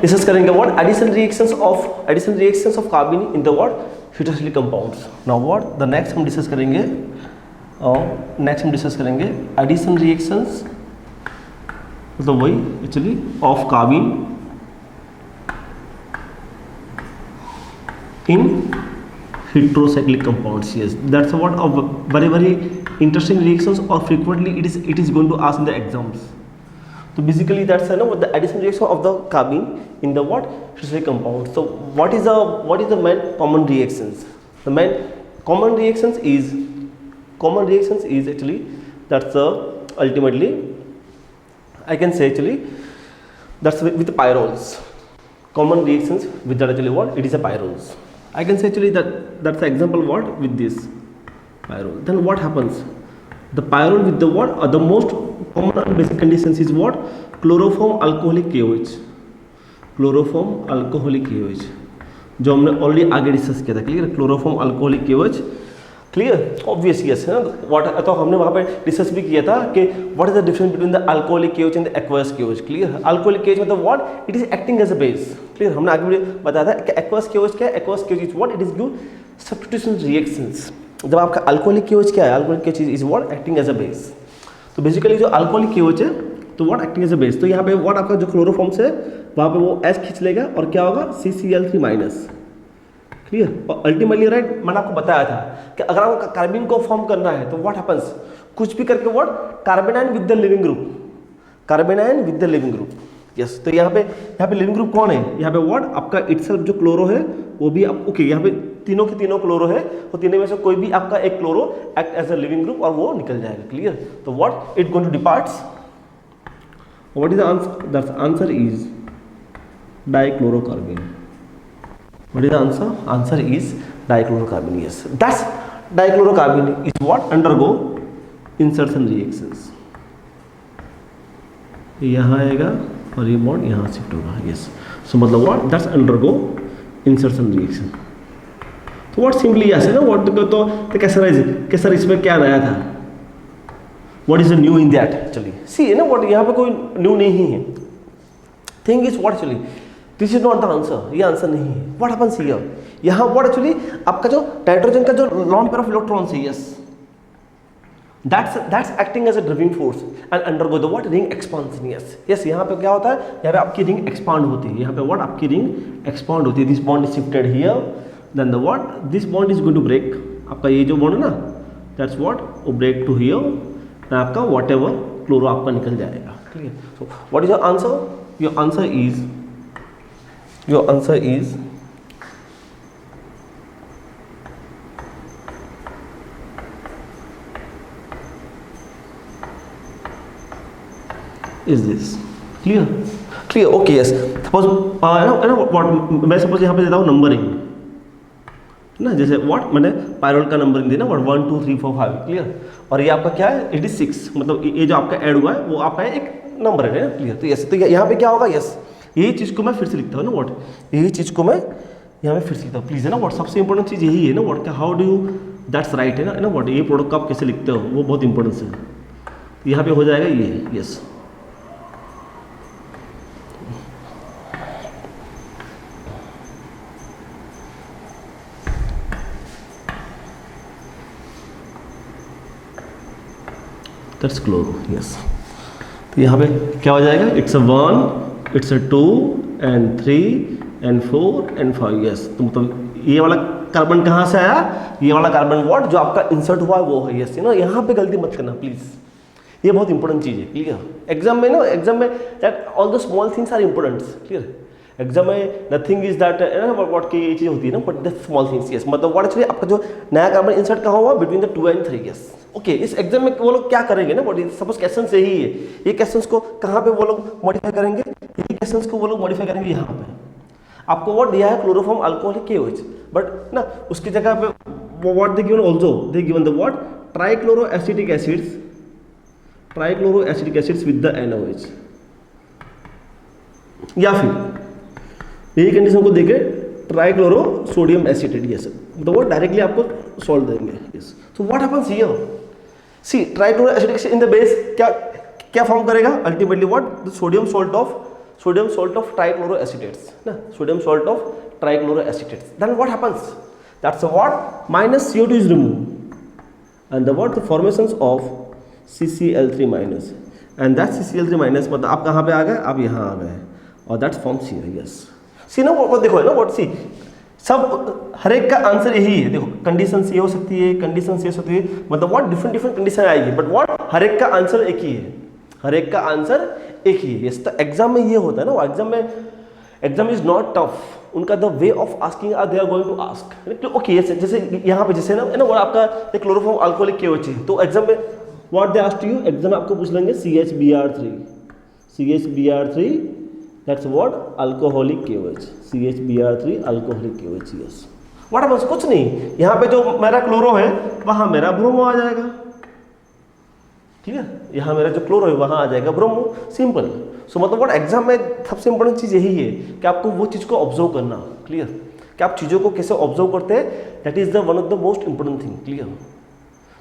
Discuss करेंगे what addition reactions of carbon in the what heterocyclic compounds. Now what the next हम discuss करेंगे addition reactions, मतलब वही actually of carbon in heterocyclic compounds. Yes, that's what a very interesting reactions, or frequently it is going to ask in the exams. So basically that's what the addition reaction of the carbene in the what heterocyclic compound. So what is the main common reactions? The main common reactions is actually that's ultimately I can say actually that's with pyrols. Common reactions with that actually what it is a pyrols. I can say actually that's the example what with this pyrrole. Then what happens? The pyrrole with the what the most common and basic conditions is what? Chloroform alcoholic KOH. Chloroform alcoholic KOH जो हमने already आगे discuss किया था, clear? Chloroform alcoholic KOH, clear? Obvious yes है ना, what तो हमने वहाँ पे डिस्कस भी किया था कि what is the difference between the alcoholic KOH and the aqueous KOH, clear? Alcoholic KOH मतलब what it is acting as a base, clear? हमने आगे बताया था कि एक्वस KOH क्या है? Aqueous KOH is what it is give substitution reactions. जब आपका अल्कोहलिक KOH क्या है? Alcoholic KOH is what acting as a base. तो बेसिकली जो अल्कोहलिक KOH है तो what acting as a base, तो यहाँ पे व्हाट आपका जो क्लोरोफॉर्म से वहाँ पे वो H खींच लेगा और क्या होगा? CCl3 minus, clear? और अल्टीमेटली राइट मैंने आपको बताया था कि अगर आपको कार्बन को फॉर्म करना है तो व्हाट हैपेंस, कुछ भी करके what कार्बेनाइन with the leaving group, कार्बेनाइन with the leaving group. Yes, तो यहाँ पे लिविंग ग्रुप कौन है? यहाँ पे व्हाट आपका इटसेल्फ जो क्लोरो है वो भी आप ओके, यहाँ पे तीनों के तीनों क्लोरो है, तो तीनों में से कोई भी आपका एक chloro act as a leaving group और वो निकल जाएगा, क्लियर? तो what it going to departs, what is the answer? That answer is dichlorocarbon. What is the answer? Answer is dichlorocarbon. Yes, that's dichlorocarbon is what undergo insertion reactions. यहाँ आएगा और ये bond यहाँ शिफ्ट होगा। Yes, so मतलब what? That's undergo insertion reaction. तो what simply ऐसे ना what तो कैसा सर इसमें क्या नया था? What is the new in that? Actually, see ना what यहाँ पे कोई new नहीं है। Thing is what actually this is not the answer, ये आंसर नहीं है। व्हाट हैपेंस हियर, यहाँ व्हाट एक्चुअली आपका जो नाइट्रोजन का जो लॉन्ग पेयर ऑफ इलेक्ट्रॉन्स है, yes that's acting as a driving force and undergo the what ring expansion. Yes, यहाँ पे क्या होता है? यहाँ पे आपकी रिंग एक्सपांड होती है, यहाँ पे व्हाट आपकी रिंग एक्सपांड होती है। This bond is shifted here, then the what this bond is going to break. आपका ये जो बॉन्ड है ना, दैट्स व्हाट वो ब्रेक टू हियर, देन आपका व्हाट एवर क्लोरो आपका निकल जाएगा, clear? So what is your answer? Your answer is is this clear? Okay, yes, suppose मैं सपोज यहाँ पे देता हूँ नंबरिंग ना, जैसे व्हाट मैंने पायरोल का नंबरिंग देना व्हाट 1 2 3 4 5, क्लियर? और ये आपका क्या है? 86, मतलब ये जो आपका ऐड हुआ है वो आपका एक नंबर है ना, क्लियर? तो यस, तो यहाँ पे क्या होगा? यस, यही चीज़ को मैं फिर से लिखता हूँ ना व्हाट, यही चीज़ को मैं यहाँ पे फिर से लिखता हूँ, प्लीज़ है ना व्हाट, सबसे इंपॉर्टेंट चीज़ यही है ना what, how do you that's right है ना व्हाट, ये प्रोडक्ट को आप कैसे लिखते हो वो बहुत इंपॉर्टेंस है। तो यहाँ पे हो जाएगा ये, यस दैट्स क्लोरो, यस। तो यहाँ पे क्या हो जाएगा? It's a 1, it's a 2 and 3 and 4 and 5, yes. तो मतलब ये वाला कार्बन कहाँ से आया? ये वाला कार्बन व्हाट जो आपका इंसर्ट हुआ है वो है, यस। ना यहाँ पे गलती मत करना प्लीज, ये बहुत इंपॉर्टेंट चीज़ है, क्लियर? एग्जाम में that all the small things are important, clear? Exam में नथिंग इज दैट व्हाट की ये चीज़ होती है ना, but the small things, yes. मतलब व्हाट एक्चुअली आपका जो नया कार्बन इंसर्ट कहाँ हुआ? Between the 2 and 3, yes. Okay, इस एग्जाम में वो लोग क्या करेंगे ना, व्हाट सपोज क्वेश्चन से ही है, ये क्वेश्चंस को कहाँ पे वो लोग मॉडिफाई करेंगे? ये क्वेश्चंस को वो लोग मॉडिफाई करेंगे यहाँ पे। आपको व्हाट दिया है? क्लोरोफॉर्म अल्कोहलिक KOH, बट ना उसकी जगह पे वो what they given also they given the what trichloro acetic acids with the NOH, या फिर यही कंडीशन को देके ट्राइक्लोरो सोडियम एसिटेट, यस। तो वो डायरेक्टली आपको सॉल्व देंगे, yes. So what happens here? See trichloro acetic in the base क्या फॉर्म करेगा? Ultimately what the sodium salt of sodium salt of trichloroacetates, na, sodium salt of trichloroacetates. Then what happens? That's what minus CO2 is removed, and the what the formations of CCl3 minus, and that CCl3 minus मतलब आप कहाँ पे आ गए, आप यहाँ आ गए, और that forms here. Yes, see ना वो देखो है ना, what see सब हर एक का आंसर यही है. देखो कंडीशन ये हो सकती है, कंडीशन ये हो सकती है, मतलब व्हाट डिफरेंट डिफरेंट कंडीशन आएगी, बट व्हाट हर एक का आंसर एक ही है, हर एक का आंसर एक ही है. यस, तो एग्जाम में ये होता है ना, वो एग्जाम में, एग्जाम इज नॉट टफ, उनका the way of asking are they are going to ask. Okay, जैसे यहाँ पे जैसे ना वो आपका एक क्लोरोफॉर्म अल्कोहलिक KOH है, तो एग्जाम में what they asked you, exam में आपको पूछ लेंगे CHBr3, that's what alcoholic KOH, CHBr3 alcoholic KOH. Yes, what happens, कुछ नहीं, यहाँ पे जो मेरा क्लोरो है वहाँ मेरा ब्रोमो आ जाएगा. ठीक है, यहाँ मेरा जो क्लोरो है वहाँ आ जाएगा ब्रोमो, सिंपल. सो मतलब व्हाट एग्जाम में सबसे इंपॉर्टेंट चीज़ यही है कि आपको वो चीज़ को ऑब्जर्व करना. क्लियर, कि आप चीज़ों को कैसे ऑब्जर्व करते हैं, that is the one of the most important thing. Clear,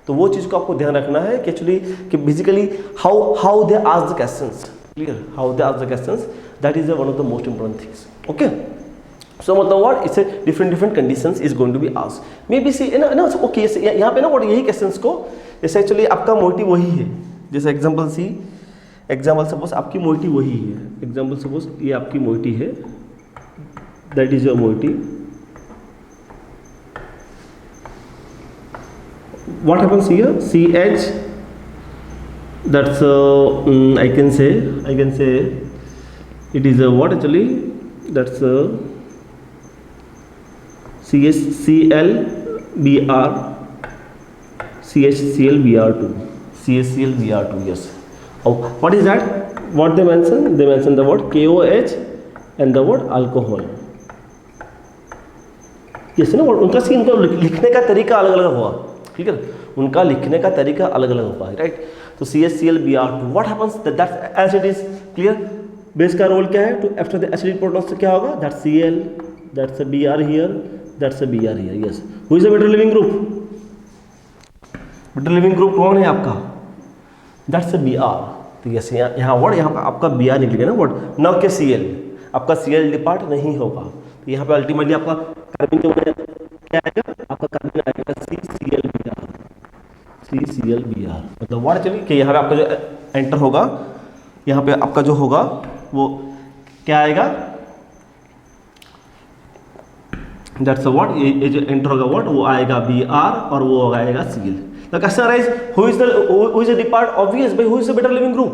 तो वो चीज़ को आपको ध्यान रखना है कि एक्चुअली कि basically how they ask the questions. Clear, how they ask the questions, that is the one of the most important things. Okay, so मतलब what it's different conditions is going to be asked. Maybe see ना okay, यहाँ पे ना what यही questions को, जैसे actually आपका motive वही है, जैसे एग्जांपल सी, एग्जांपल सपोज आपकी मोइटी वही है, एग्जांपल सपोज ये आपकी मोइटी है, that is your moiety. What happens here, CH, that's I can say it is a what actually, that's CHClBr2. Yes. Oh, what is that? What they mention? They mention the word KOH and the word alcohol. Yes, ना, उनका सी उनका लिखने का तरीका अलग अलग हुआ. ठीक है, उनका लिखने का तरीका अलग अलग हुआ है, राइट. तो CHClBr2, what happens, that as it is. Clear, base का रोल क्या है, to after the acidic protons क्या होगा, that's Cl, that's Br here, that's Br here. Yes, who is a better living group, better living group कौन है आपका, that's Br. तो yes, यहाँ वर्ड यहाँ आपका Br निकलेगा ना वर्ड, न के Cl, आपका Cl डिपार्ट नहीं होगा. तो यहाँ पे अल्टीमेटली आपका कार्बन के बजाय क्या आएगा, आपका कार्बन आएगा CClBr. मतलब वर्ड चलिए कि यहाँ पे आपका जो एंटर होगा, यहाँ पे आपका जो होगा वो क्या आएगा, दैट्स व्हाट, ये जो एंटर होगा वर्ड वो आएगा Br और वो आएगा Cl. The question arises, who is the depart? Obvious, by who is the better living group?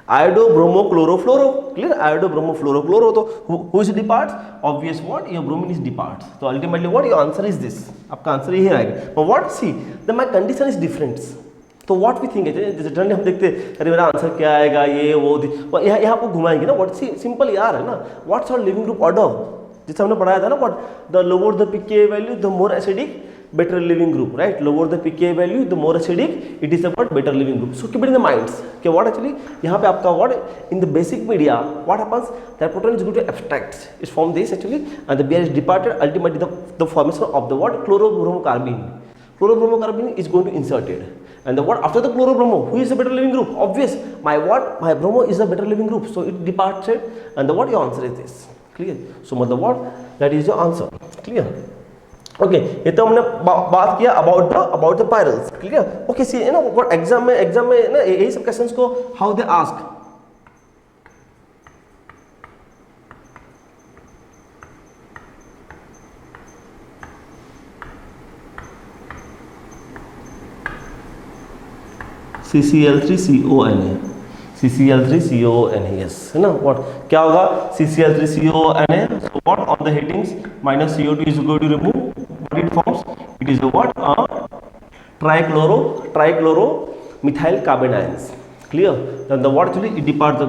Iodo, bromo, chloro, fluoro. Clear? Iodo, bromo, fluoro, chloro. So who is the departs? Obvious what? Your bromine is departs. So ultimately what? Your answer is this. आपका answer यही आएगा. But what? See, then my condition is different. तो what we think है, जैसे generally हम देखते हैं अरे मेरा आंसर क्या आएगा, ये वो यहाँ आपको घुमाएंगे ना. व्हाट सी सिंपल यार है ना, what's our living group order, जैसे हमने पढ़ाया था ना, what the lower the pKa value the more acidic better living group, right? Lower the pKa value, the more acidic, it is about better living group. So keep it in the minds. Okay, what actually यहाँ पे आपका what in the basic media what happens, that proton is going to abstract, is from this actually, and the Br is departed. Ultimately the formation of the what chlorobromocarbene. Chlorobromocarbene is going to inserted, and the what after the chlorobromo, who is the better living group? Obvious, my bromo is the better living group, so it departed, and the what your answer is this. Clear? So the what that is your answer. Clear? Okay, ये तो हमने बात किया about the pyrroles. Clear. Okay, see you know what exam में ना यही सब questions को how they ask. CCl3CONA, CCl3CONA, yes, है ना. व्हाट क्या होगा, CCl3CONA. so what on the headings minus CO2 is going to remove, what it forms, it is a what, trichloro methyl carbon ions. Clear. then the what actually it depart the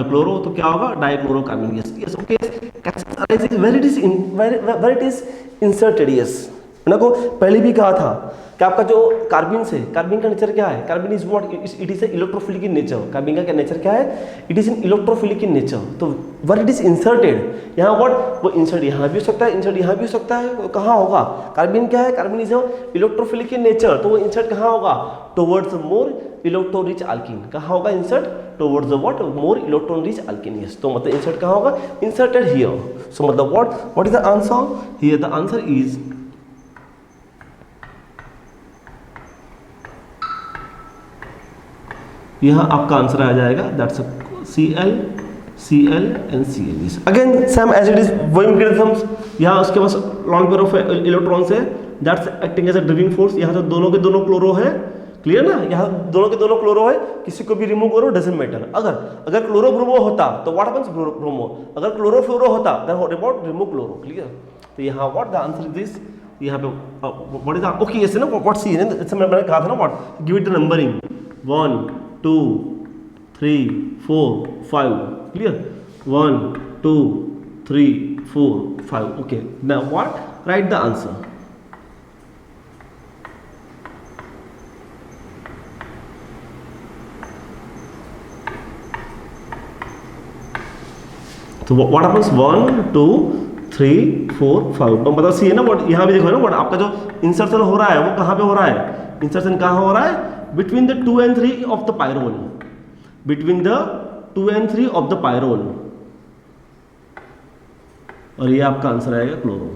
chloro, तो क्या होगा, dichlorocarbon. yes, okay, where it is inserted. yes, मैंने को पहले भी कहा था कि आपका जो कार्बिन से, कार्बिन का नेचर क्या है, carbene is what, it is electrophilic in nature. Carbene का क्या नेचर क्या है, it is in electrophilic in nature. तो वर इट इज इंसर्टेड, यहाँ व्हाट, वो इंसर्ट यहाँ भी हो सकता है, इंसर्ट यहाँ भी हो सकता है, कहाँ होगा, कार्बिन क्या है, carbene is electrophilic in nature, तो वो इंसर्ट कहाँ होगा, towards more electron rich alkene. कहाँ होगा insert, towards the what, more electron rich alkene. Yes, तो मतलब इंसर्ट कहाँ होगा, इंसर्टेड हियर। सो मतलब what is the answer here, the answer is यहाँ आपका आंसर आ जाएगा, that's Cl and Cl। Again same as it is वही मैकेनिज्म्स, यहाँ उसके पास लॉन्ग पेयर ऑफ इलेक्ट्रॉन्स है, that's acting as a driving force. यहाँ तो दोनों के दोनों क्लोरो है, क्लियर ना, यहाँ दोनों के दोनों क्लोरो है, किसी को भी रिमूव करो डजंट मैटर। अगर क्लोरो ब्रोमो होता तो व्हाट हैपेंस, ब्रोमो, अगर क्लोरो फ्लोरो होता then what about remove chloro, clear. तो यहाँ what the answer is this, यहाँ पे व्हाट इज ओके, यस ना, व्हाट सी है, मैंने कहा था ना what, give it the numbering 1 2 3 4 5, clear, 1 2 3 4 5, okay, now what, write the answer। तो what happens, 1 2 3 4 5, मतलब सी है ना व्हाट, यहाँ भी देखो ना व्हाट, आपका जो इंसर्शन हो रहा है वो कहाँ पे हो रहा है, इंसर्शन कहाँ हो रहा है, between the 2 and 3 of the pyrrole, between the 2 and 3 of the pyrrole, और ये आपका आंसर आएगा chloro.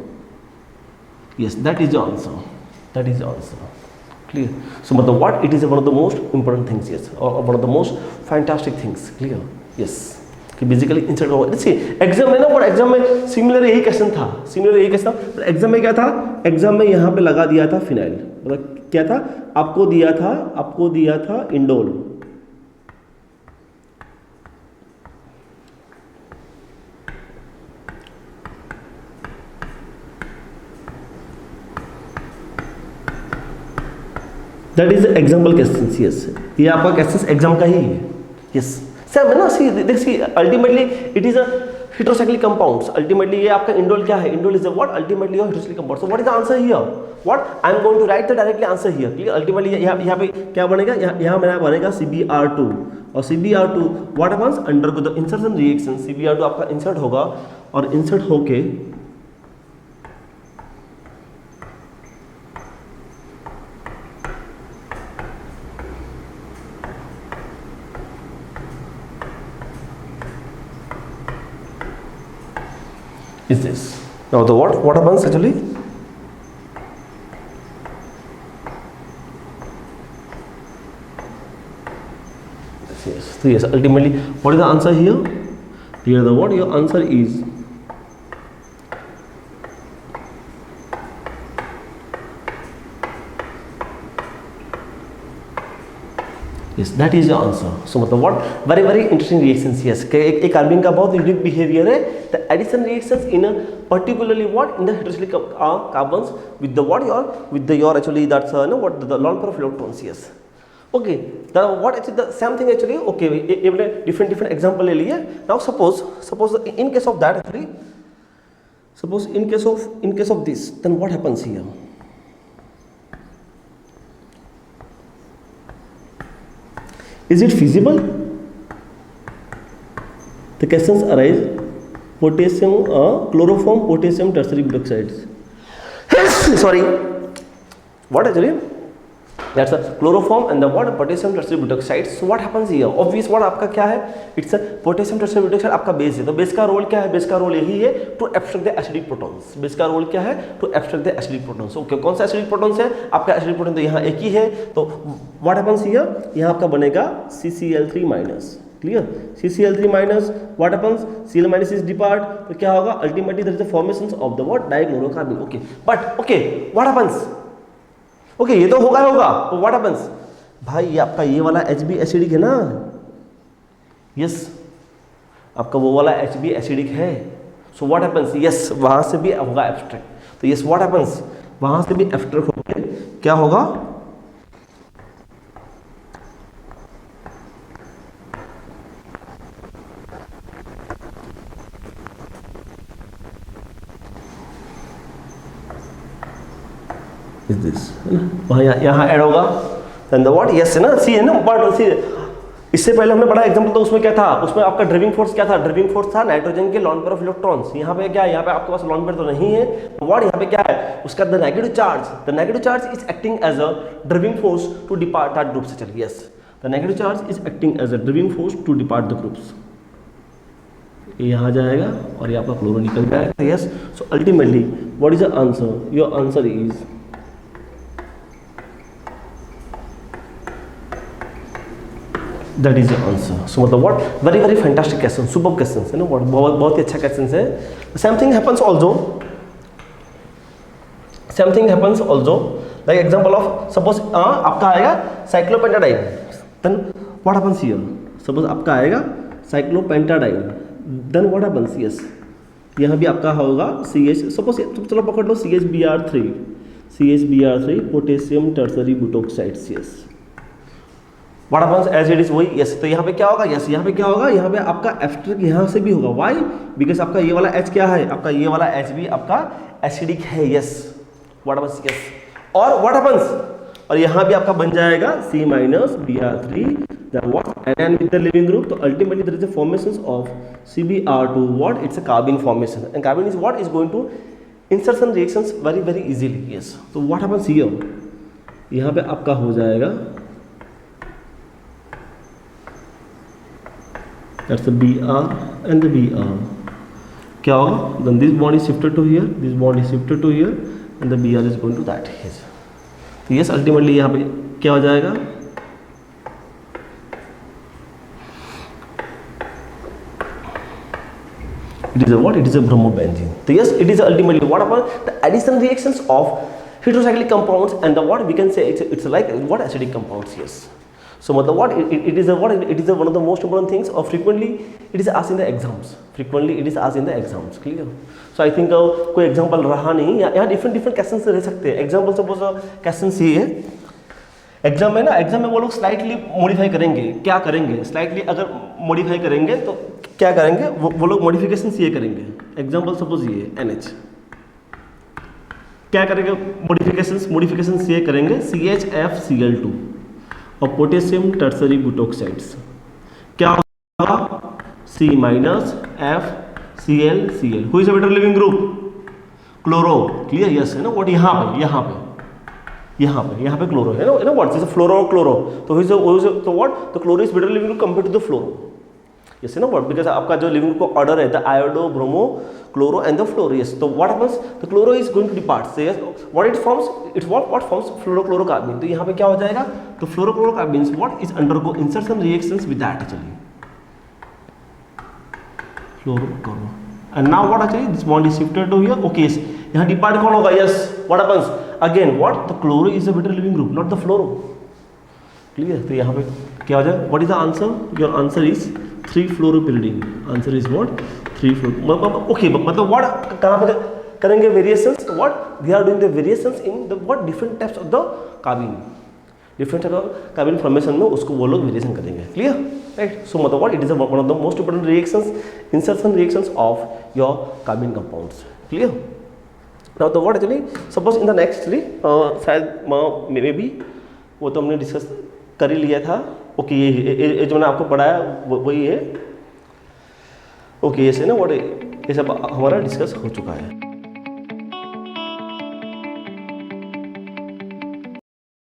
Yes, that is answer, that is answer, clear. So मतलब what, it is one of the most important things, yes, और one of the most fantastic things, clear. Yes, कि basically insert होगा। देखिए exam में ना, और exam में similar यही क्वेश्चन था, सिमिलर यही क्वेश्चन था। एग्जाम में क्या था, एग्जाम में यहाँ पे लगा दिया था फिनाइल, मतलब क्या था, आपको दिया था indole, that is example question. Yes, ये आपका क्वेश्चन एग्जाम का ही है। यस सर, ना सी देखिए ultimately it is a heterocyclic compounds, ultimately ये आपका इंडोल क्या है, indole is a what, ultimately your heterocyclic compound। सो what is the answer here, what I am going to write the directly answer here, clear. Ultimately यहाँ पे क्या बनेगा, यहाँ मेरा बनेगा CbR2, और CbR2 what happens, undergo the insertion reaction, CbR2 आपका इंसर्ट होगा, और इंसर्ट होके is this. Now the what happens actually, yes, so yes, ultimately what is the answer here, here the what, your answer is yes, that is the answer। so मतलब what, very very interesting reactions। yes, एक carbon का बहुत unique behaviour है, the addition reactions in a particularly what, in the heterocyclic carbons with the what, your actually that's no what, the lone pair of electrons। yes, okay, the what actually the same thing actually, okay, even different example ले लिए। now suppose in case of that actually, suppose in case of this, then what happens here, is it feasible, the questions arise, potassium chloroform potassium tertiary butoxides sorry, what actually, that's a chloroform and the what, potassium tertiary butoxides। so what happens here, obvious what आपका क्या है, it's a potassium tertiary butoxide आपका base है, तो base का role क्या है, base का रोल यही है to abstract the acidic protons, base का रोल क्या है, to abstract the acidic protons. Okay, कौन सा एसिडिक प्रोटॉन्स है आपका, एसिडिक प्रोटॉन तो यहाँ एक ही है, तो व्हाट हैपेंस हियर, यहाँ आपका बनेगा CCl3-, clear, CCl3-, what happens, Cl- is depart, तो क्या होगा, ultimately there is the formation of the what, dichlorocarbon. Okay, but okay what happens, okay ये तो होगा, तो व्हाट हैपेंस, भाई ये आपका ये वाला Hb एसिडिक है ना, यस, आपका वो वाला Hb एसिडिक है। सो व्हाट हैपेंस, यस वहां से भी होगा एब्स्ट्रैक्ट, तो यस व्हाट हैपेंस, वहां से भी एब्स्ट्रैक्ट होकर क्या होगा, इज दिस, है ना, वहाँ यहाँ ऐड होगा, देन द व्हाट, यस है ना, सी है ना, बट सी इससे पहले हमने पढ़ा एग्जांपल, तो उसमें क्या था, उसमें आपका ड्राइविंग फोर्स क्या था, ड्राइविंग फोर्स था नाइट्रोजन के लॉन पेयर ऑफ इलेक्ट्रॉन्स। यहाँ पे क्या है, यहाँ पे आपके पास लॉन पेयर तो नहीं है, व्हाट यहाँ पे क्या है उसका the negative charge is acting as a driving force to depart that group से। चलिए yes, the negative charge is acting as a driving force to depart the groups. ये यहाँ जाएगा और ये आपका क्लोरो निकल जाएगा, yes. So ultimately what is the answer, your answer is that is the answer. So मतलब what, very very fantastic question, super question है ना, बहुत ही अच्छा क्वेश्चन है। Same thing happens also, same thing happens also like example of suppose आपका आएगा cyclopentadiene, then what happens here, suppose आपका आएगा cyclopentadiene, then what happens, yes यहाँ भी आपका होगा CH, सपोज चलो पकड़ लो CHBr3 potassium tertiary butoxides, yes what happens as it is वही, यस। तो यहाँ पे क्या होगा, यस यहाँ पे क्या होगा, यहाँ पे आपका एस्टरिक यहाँ से भी होगा, व्हाई, बिकॉज आपका ये वाला H क्या है, आपका ये वाला H भी आपका एसिडिक है, यस व्हाट हैपेंस, यस। और व्हाट हैपेंस, और यहाँ भी आपका बन जाएगा C-Br3, then what, and with the living group, तो ultimately there is a formation of CBr2, what, it's a carbene formation, and carbene is what is going to insert some reactions very very easily, yes। तो what happens here, यहाँ पे आपका हो जाएगा that's the Br and the Br, क्या होगा, then this bond is shifted to here, this bond is shifted to here, and the Br is going to that, yes। तो yes ultimately यहाँ पे क्या हो जाएगा, it is a what, it is a bromobenzene। तो yes it is ultimately what about the addition reactions of heterocyclic compounds, and the what we can say it's like what, acidic compounds, yes। So मतलब what, it is a what, it is a one of the most important things, or frequently it is asked in the exams, frequently it is asked in the exams, clear। So I think कोई example रहा नहीं, यहाँ different question रह सकते हैं। Example suppose question सी है, exam में ना, एग्जाम में वो लोग स्लाइटली मॉडिफाई करेंगे, क्या करेंगे, स्लाइटली अगर मॉडिफाई करेंगे तो क्या करेंगे, वो लोग मॉडिफिकेशन ये करेंगे। एग्जाम्पल सपोज ये NH, क्या करेंगे मॉडिफिकेशन ये करेंगे CHFCl2 और पोटेशियम टर्सरी बुटोक्साइड्स, क्या होगा C-FClCl, who is a better living group, chloro, clear, yes है ना, व्हाट यहाँ पे क्लोरो है ना व्हाट इज फ्लोरो क्लोरो, तो व्हाट, तो chloro is better living group compared to the fluoro, yes है ना व्हाट, बिकॉज आपका जो लिविंग ग्रुप का ऑर्डर है the iodo bromo chloro and the fluoro, yes. तो what happens, the chloro is going to depart, so yes what it forms, it's what forms fluorochlorocarbon. तो यहाँ पे क्या हो जाएगा, तो fluorochlorocarbon what is undergo insertion reactions with that, चलिए fluorochloro, and now what actually this bond is shifted to here, okay, यहाँ depart कौन होगा, yes what happens again what, the chloro is a better living group not the fluoro, clear. तो यहाँ पे क्या हो जाएगा, what is the answer, your answer is 3-fluoropyridine, answer is what 3-fluoro, okay, मतलब व्हाट कहाँ पे करेंगे variations, what they are doing the variations in the what different types of the carbene, different type of carbene formation में उसको वो लोग variation करेंगे, clear, right. So मतलब what, it is one of the most important reactions, insertion reactions of your carbene compounds, clear. Now तो what actually suppose in the next शायद may be वो तो हमने डिस्कस कर ही लिया था, ओके, ये जो मैंने आपको पढ़ाया वही है, ओके, ये से ना व्हाट, ये सब हमारा डिस्कस हो चुका है।